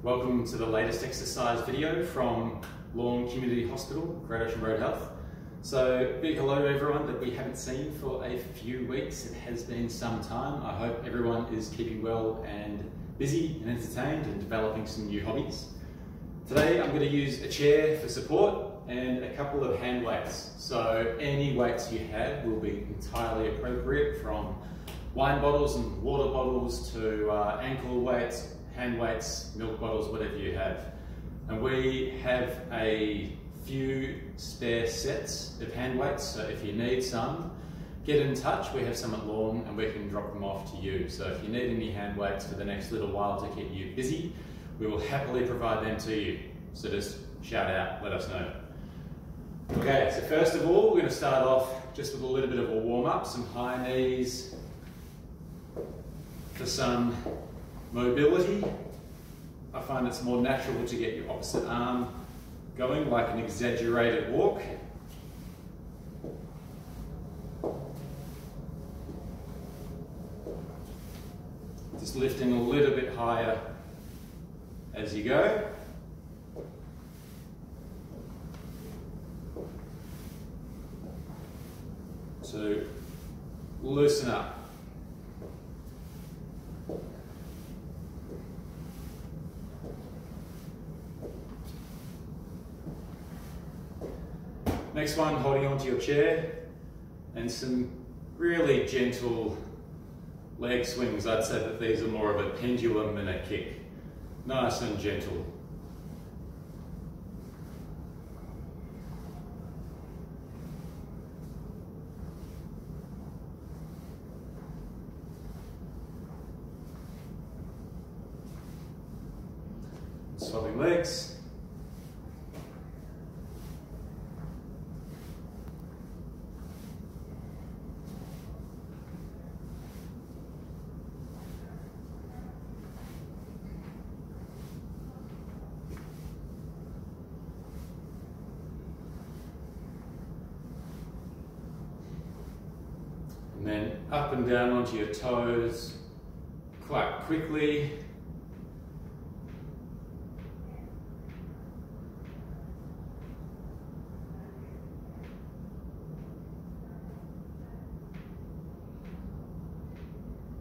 Welcome to the latest exercise video from Lawn Community Hospital, Great Ocean Road Health. So big hello to everyone that we haven't seen for a few weeks. It has been some time. I hope everyone is keeping well and busy and entertained and developing some new hobbies. Today I'm going to use a chair for support and a couple of hand weights. So any weights you have will be entirely appropriate, from wine bottles and water bottles to ankle weights, hand weights, milk bottles, whatever you have. And we have a few spare sets of hand weights, so if you need some, get in touch. We have some at Lawn and we can drop them off to you. So if you need any hand weights for the next little while to keep you busy, we will happily provide them to you. So just shout out, let us know. Okay, so first of all, we're going to start off just with a little bit of a warm-up, some high knees for some mobility. I find it's more natural to get your opposite arm going, like an exaggerated walk. Just lifting a little bit higher as you go. So loosen up. Next one, holding onto your chair, and some really gentle leg swings. I'd say that these are more of a pendulum than a kick. Nice and gentle. Swapping legs. And then up and down onto your toes quite quickly.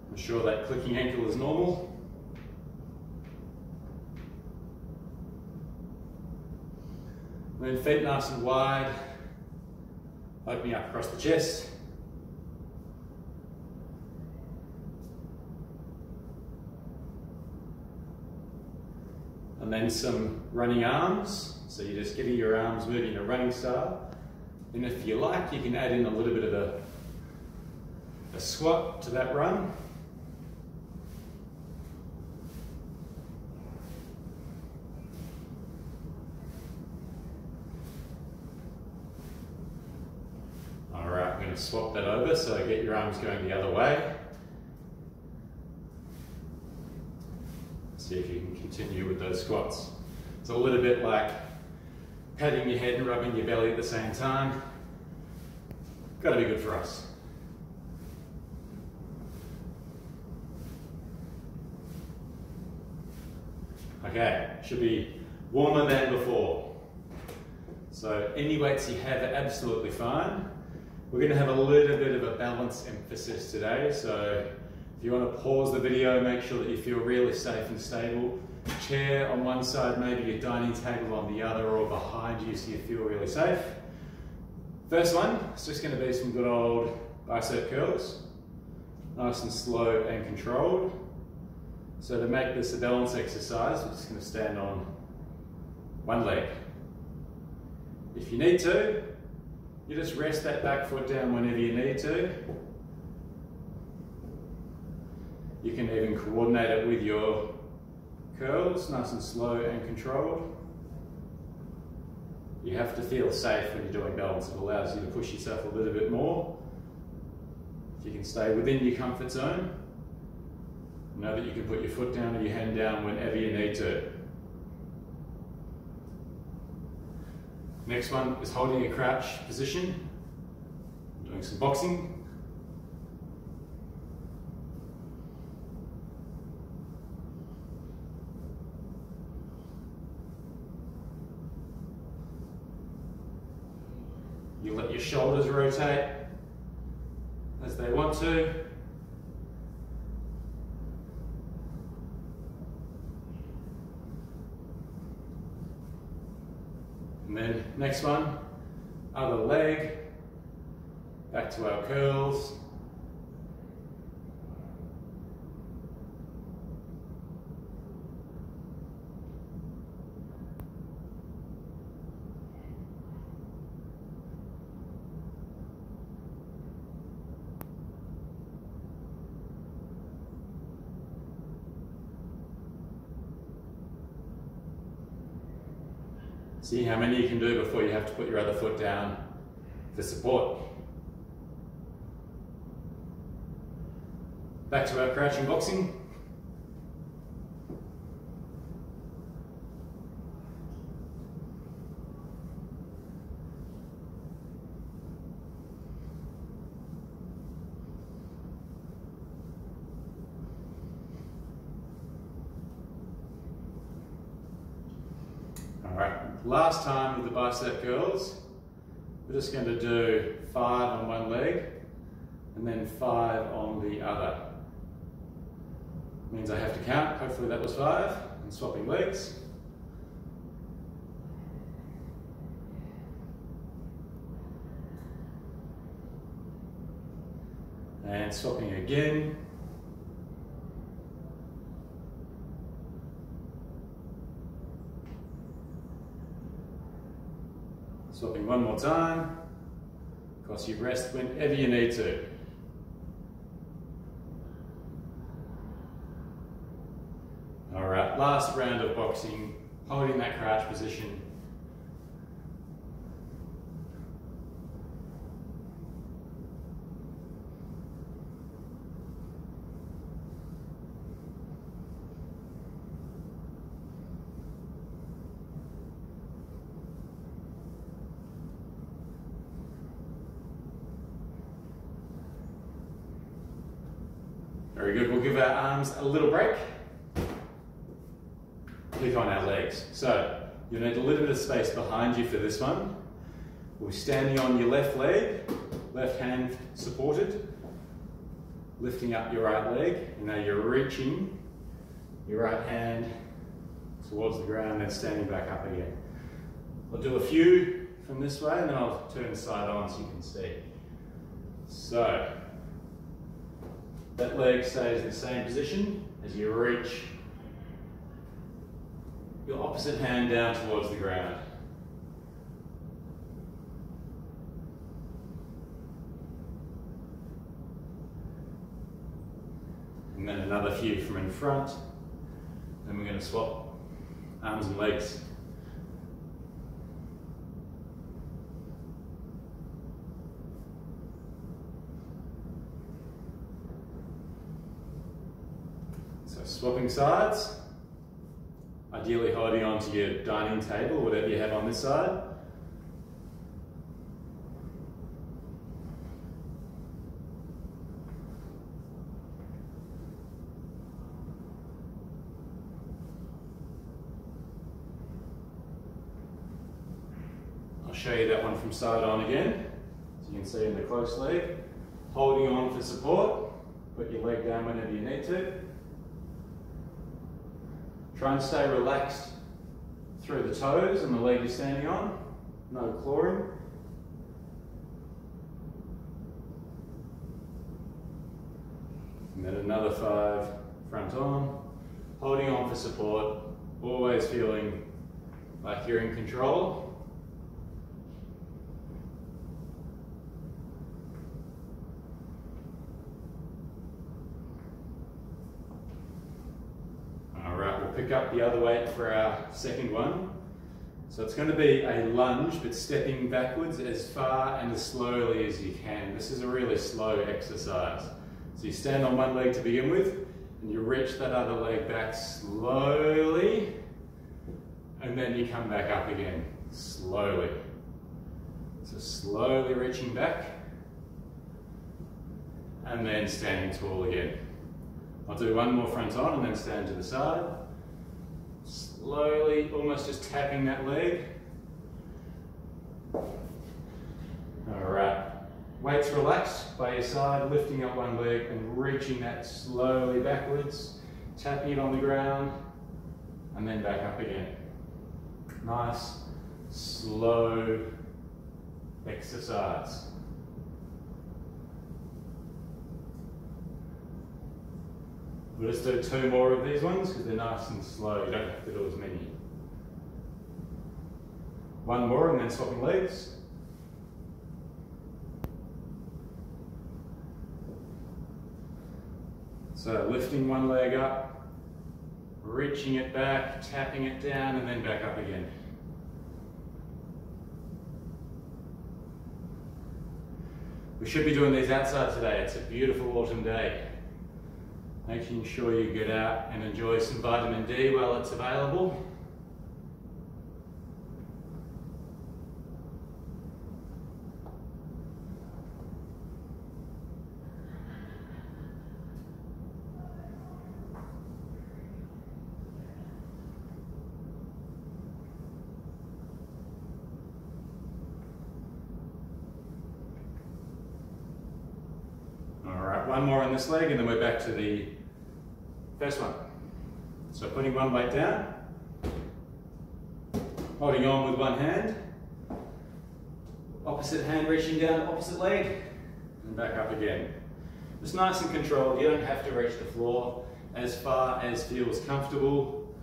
Ensure that clicking ankle is normal. Then feet nice and wide, opening up across the chest. And then some running arms. So you're just getting your arms moving in a running style. And if you like, you can add in a little bit of a squat to that run. Alright, I'm going to swap that over, so get your arms going the other way. See if you can continue with those squats. It's a little bit like patting your head and rubbing your belly at the same time. Got to be good for us. Okay, should be warmer than before. So any weights you have are absolutely fine. We're going to have a little bit of a balance emphasis today, so if you want to pause the video, make sure that you feel really safe and stable. Chair on one side, maybe your dining table on the other, or behind you so you feel really safe. First one, it's just going to be some good old bicep curls. Nice and slow and controlled. So to make this a balance exercise, we're just going to stand on one leg. If you need to, you just rest that back foot down whenever you need to. You can even coordinate it with your curls, nice and slow and controlled. You have to feel safe when you're doing balance. It allows you to push yourself a little bit more. If you can stay within your comfort zone, know that you can put your foot down or your hand down whenever you need to. Next one is holding a crouch position. Doing some boxing. You let your shoulders rotate as they want to. And then next one, other leg, back to our curls. See how many you can do before you have to put your other foot down for support. Back to our crouching boxing. Alright, last time with the bicep curls, we're just going to do 5 on one leg and then 5 on the other. Means I have to count, hopefully that was 5, and swapping legs. And swapping again. Swapping one more time. Of course, you rest whenever you need to. Alright, last round of boxing, holding that crouch position. Very good, we'll give our arms a little break. Click on our legs. So, you'll need a little bit of space behind you for this one. We're standing on your left leg, left hand supported, lifting up your right leg, and now you're reaching your right hand towards the ground and standing back up again. I'll do a few from this way and then I'll turn the side on so you can see. So, that leg stays in the same position as you reach your opposite hand down towards the ground. And then another few from in front. Then we're going to swap arms and legs. So swapping sides. Ideally holding on to your dining table, whatever you have on this side. I'll show you that one from side on again. So you can see in the close leg. Holding on for support. Put your leg down whenever you need to. Try and stay relaxed through the toes and the leg you're standing on. No clawing. And then another 5 front on. Holding on for support. Always feeling like you're in control. Pick up the other weight for our second one. So it's going to be a lunge, but stepping backwards as far and as slowly as you can. This is a really slow exercise. So you stand on one leg to begin with, and you reach that other leg back slowly, and then you come back up again, slowly. So slowly reaching back, and then standing tall again. I'll do one more front on and then stand to the side. Slowly, almost just tapping that leg. Weights relaxed by your side, lifting up one leg and reaching that slowly backwards, tapping it on the ground, and then back up again. Nice, slow exercise. We'll just do 2 more of these ones because they're nice and slow. You don't have to do as many. 1 more and then swapping legs. So lifting one leg up, reaching it back, tapping it down, and then back up again. We should be doing these outside today. It's a beautiful autumn day. Making sure you get out and enjoy some vitamin D while it's available. Alright, 1 more on this leg and then we're back to the first one. So putting one weight down, holding on with one hand, opposite hand reaching down, opposite leg, and back up again. Just nice and controlled, you don't have to reach the floor as far as feels comfortable.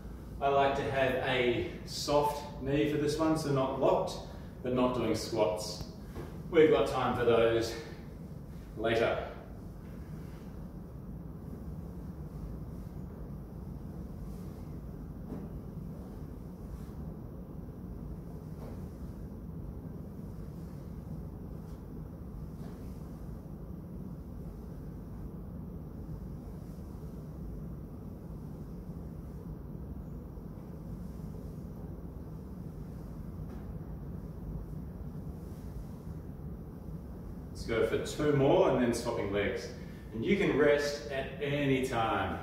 I like to have a soft knee for this one, so not locked, but not doing squats. We've got time for those later. Let's go for 2 more and then swapping legs. And you can rest at any time.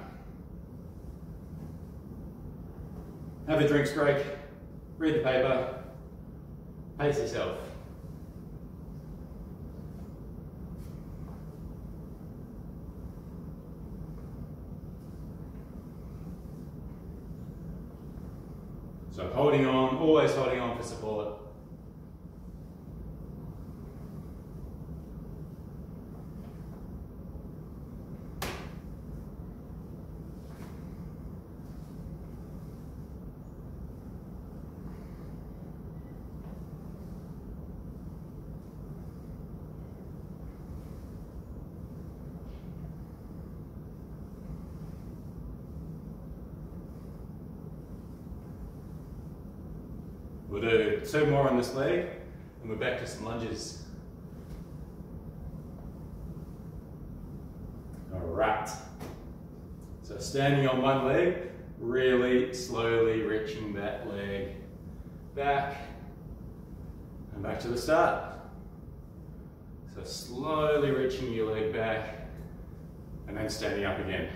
Have a drinks break, read the paper, pace yourself. So holding on, always holding on for support. We'll do 2 more on this leg and we're back to some lunges. Alright, so standing on one leg, really slowly reaching that leg back and back to the start. So slowly reaching your leg back and then standing up again.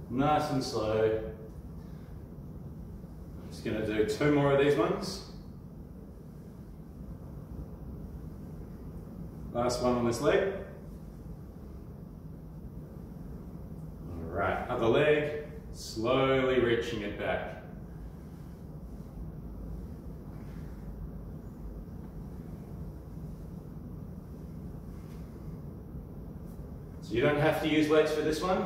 Nice and slow. I'm just going to do 2 more of these ones. Last one on this leg. Alright, other leg, slowly reaching it back. So you don't have to use weights for this one.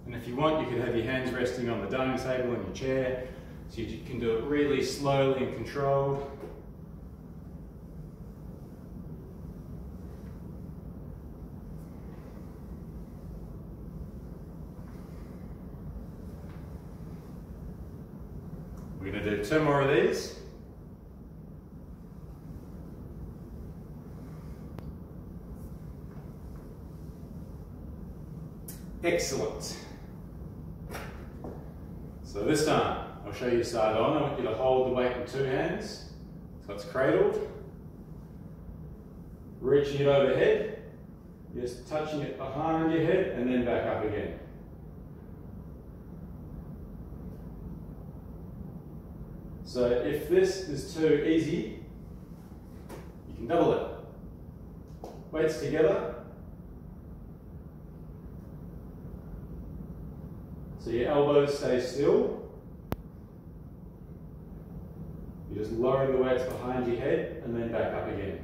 And if you want, you can have your hands resting on the dining table in your chair, so you can do it really slowly and controlled. We're going to do 2 more of these. Excellent. So this time, I'll I'll show you side on. I want you to hold the weight in 2 hands, so it's cradled. Reaching it overhead, just touching it behind your head and then back up again. So if this is too easy, you can double it. Weights together. So your elbows stay still. You're just lowering the weights behind your head and then back up again.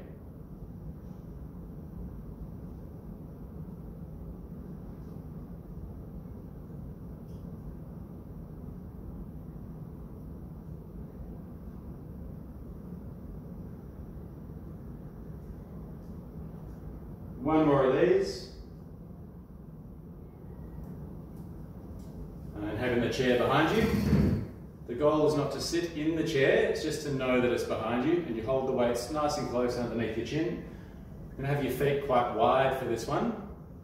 One more of these. And then having the chair behind you. The goal is not to sit in the chair, it's just to know that it's behind you, and you hold the weights nice and close underneath your chin. You're going to have your feet quite wide for this one,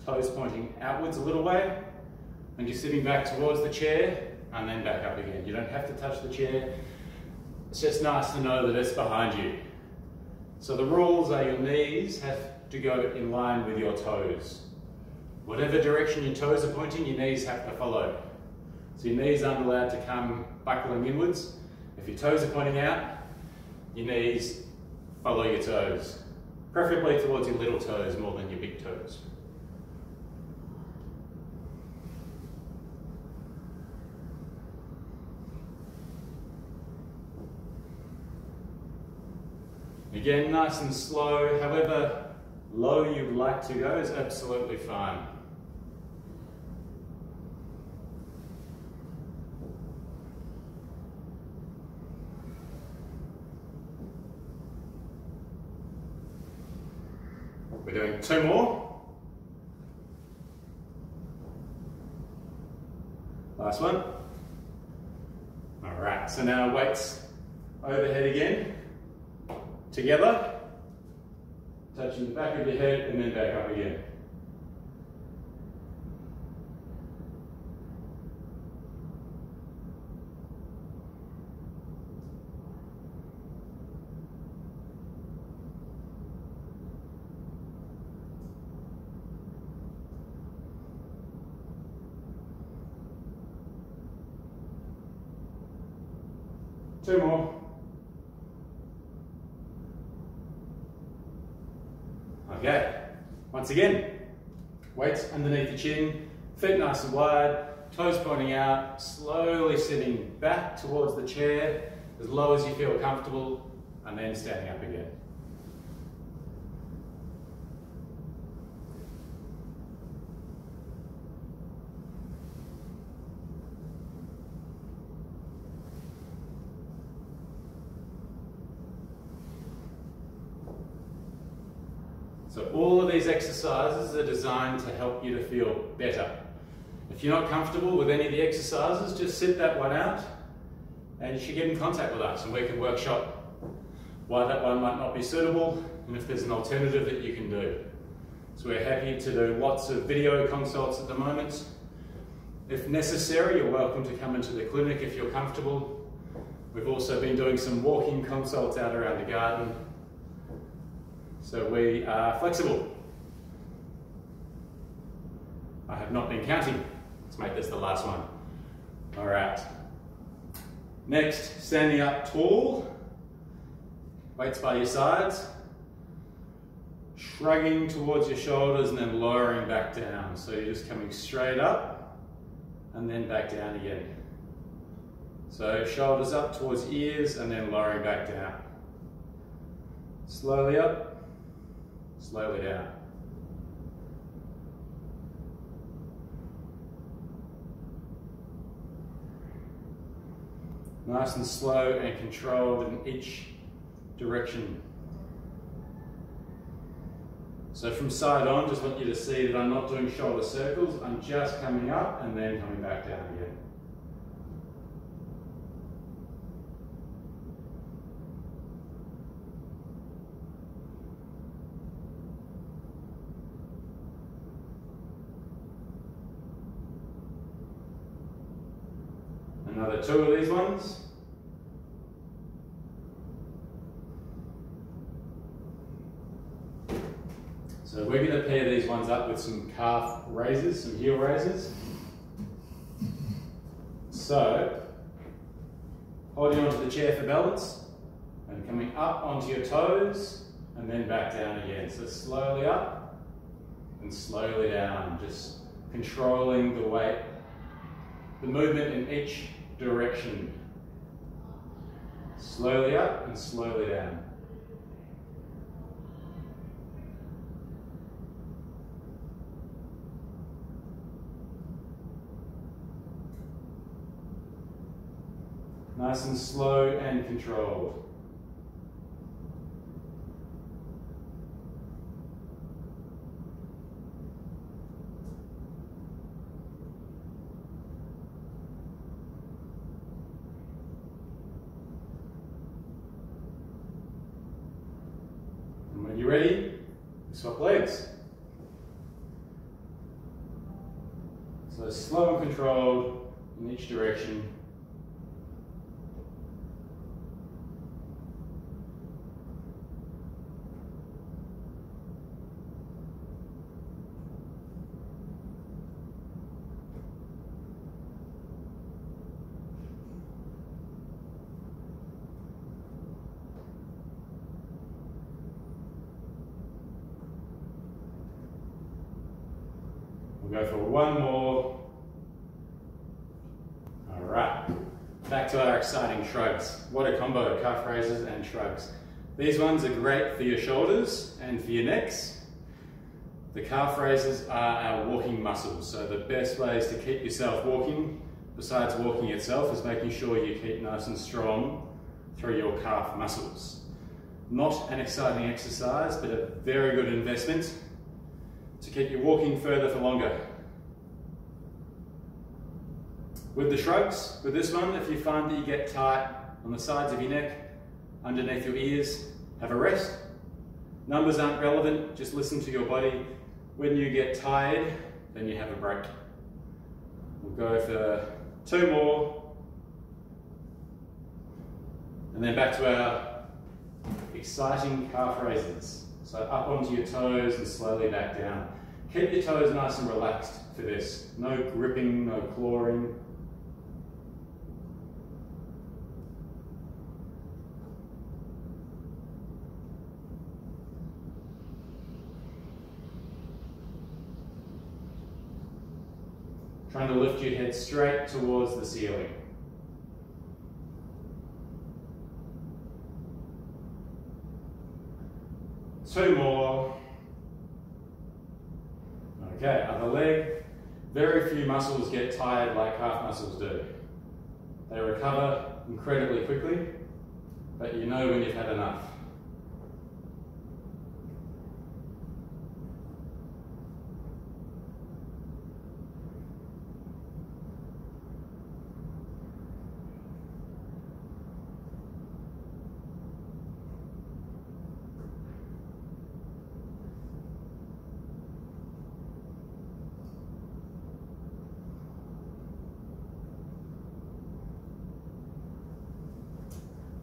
toes pointing outwards a little way, and you're sitting back towards the chair and then back up again. You don't have to touch the chair, it's just nice to know that it's behind you. So the rules are your knees have to go in line with your toes. Whatever direction your toes are pointing, your knees have to follow. So your knees aren't allowed to come buckling inwards. If your toes are pointing out, your knees follow your toes. Preferably towards your little toes more than your big toes. Again, nice and slow, however low you would like to go is absolutely fine. We're doing 2 more. Last one. All right, so now weights overhead again. Together. Touching the back of your head and then back up again. Two more. Okay, once again, weights underneath the chin, feet nice and wide, toes pointing out, slowly sitting back towards the chair, as low as you feel comfortable, and then standing up again. So all of these exercises are designed to help you to feel better. If you're not comfortable with any of the exercises, just sit that one out and you should get in contact with us and we can workshop why that one might not be suitable and if there's an alternative that you can do. So we're happy to do lots of video consults at the moment. If necessary, you're welcome to come into the clinic if you're comfortable. We've also been doing some walking consults out around the garden. So we are flexible. I have not been counting. Let's make this the last one. All right. Next, standing up tall. Weights by your sides. Shrugging towards your shoulders and then lowering back down. So you're just coming straight up and then back down again. So shoulders up towards ears and then lowering back down. Slowly up. Slowly down. Nice and slow and controlled in each direction. So from side on, just want you to see that I'm not doing shoulder circles, I'm just coming up and then coming back down again. Another 2 of these ones. So we're going to pair these ones up with some calf raises, some heel raises. So, holding onto the chair for balance and coming up onto your toes and then back down again. So slowly up and slowly down, just controlling the weight, the movement in each direction. Slowly up and slowly down. Nice and slow and controlled. And when you're ready, swap legs. So slow and controlled in each direction. We'll go for one more. All right, back to our exciting shrugs. What a combo, calf raises and shrugs. These ones are great for your shoulders and for your necks. The calf raises are our walking muscles, so the best ways to keep yourself walking, besides walking itself, is making sure you keep nice and strong through your calf muscles. Not an exciting exercise, but a very good investment to keep you walking further for longer. With the shrugs, with this one, if you find that you get tight on the sides of your neck, underneath your ears, have a rest. Numbers aren't relevant, just listen to your body. When you get tired, then you have a break. We'll go for 2 more. And then back to our exciting calf raises. So up onto your toes and slowly back down. Keep your toes nice and relaxed for this. No gripping, no clawing. Trying to lift your head straight towards the ceiling. Two more. Okay, other leg. Very few muscles get tired like calf muscles do. They recover incredibly quickly, but you know when you've had enough.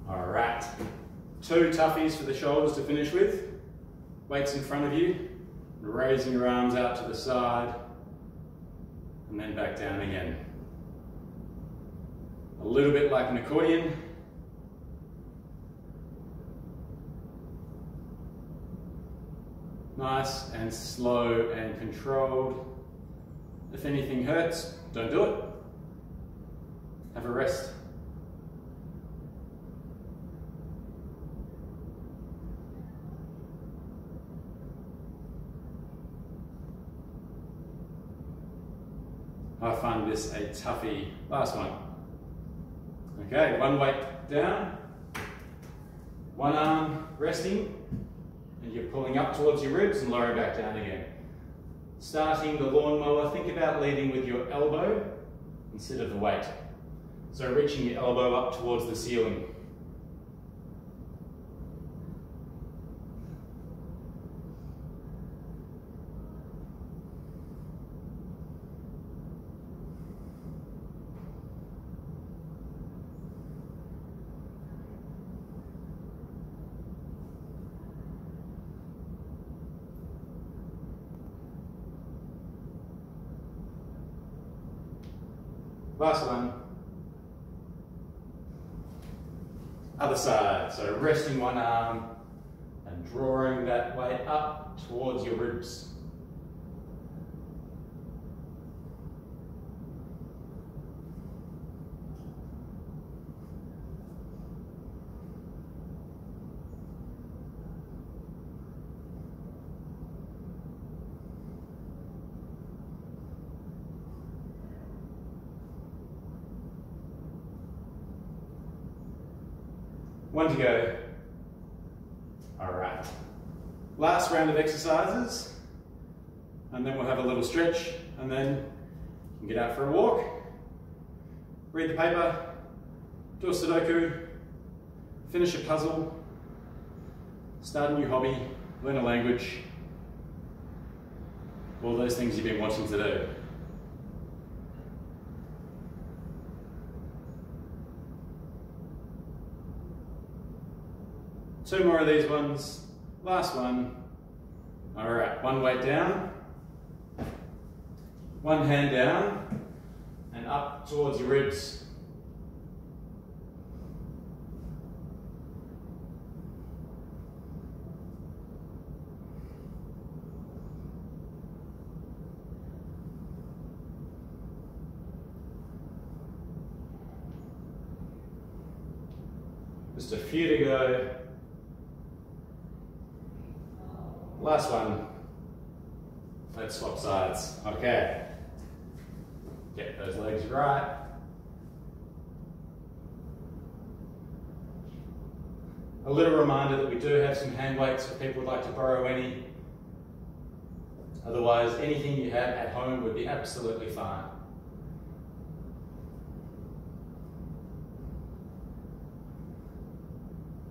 All right, 2 toughies for the shoulders to finish with. Weights in front of you, raising your arms out to the side, and then back down again. A little bit like an accordion. Nice and slow and controlled. If anything hurts, don't do it. Have a rest. I find this a toughie. Last one. Okay, one weight down, one arm resting, and you're pulling up towards your ribs and lowering back down again. Starting the lawnmower, think about leading with your elbow instead of the weight. So reaching your elbow up towards the ceiling. Last one. Other side, so resting one arm and drawing that weight up towards your ribs. One to go. All right. Last round of exercises, and then we'll have a little stretch, and then you can get out for a walk, read the paper, do a Sudoku, finish a puzzle, start a new hobby, learn a language, all those things you've been wanting to do. Two more of these ones. Last one. All right, one weight down, one hand down, and up towards your ribs. Just a few to go. Last one. Let's swap sides. Okay. Get those legs right. A little reminder that we do have some hand weights if people would like to borrow any. Otherwise, anything you have at home would be absolutely fine.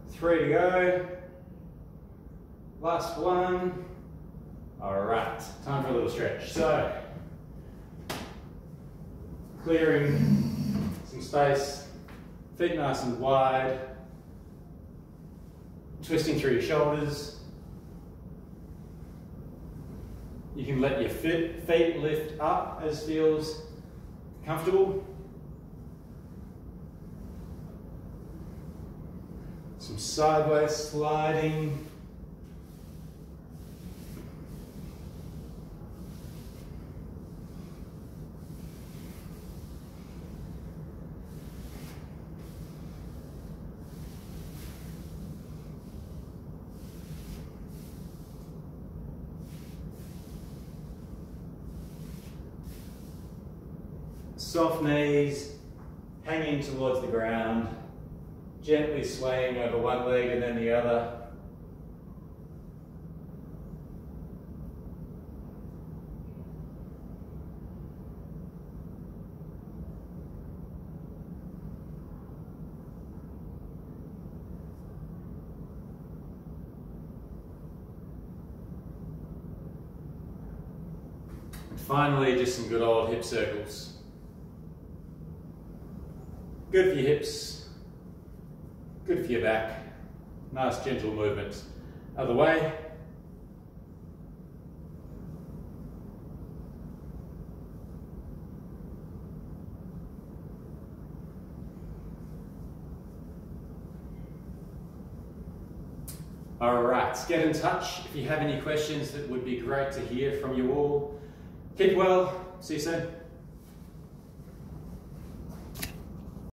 Three to go. Last one. All right, time for a little stretch. So, clearing some space, feet nice and wide, twisting through your shoulders. You can let your feet lift up as feels comfortable. Some sideways sliding. Soft knees, hanging towards the ground, gently swaying over one leg and then the other. And finally, just some good old hip circles. Good for your hips, good for your back. Nice gentle movement. Other way. All right, get in touch if you have any questions. That would be great to hear from you all. Keep well, see you soon.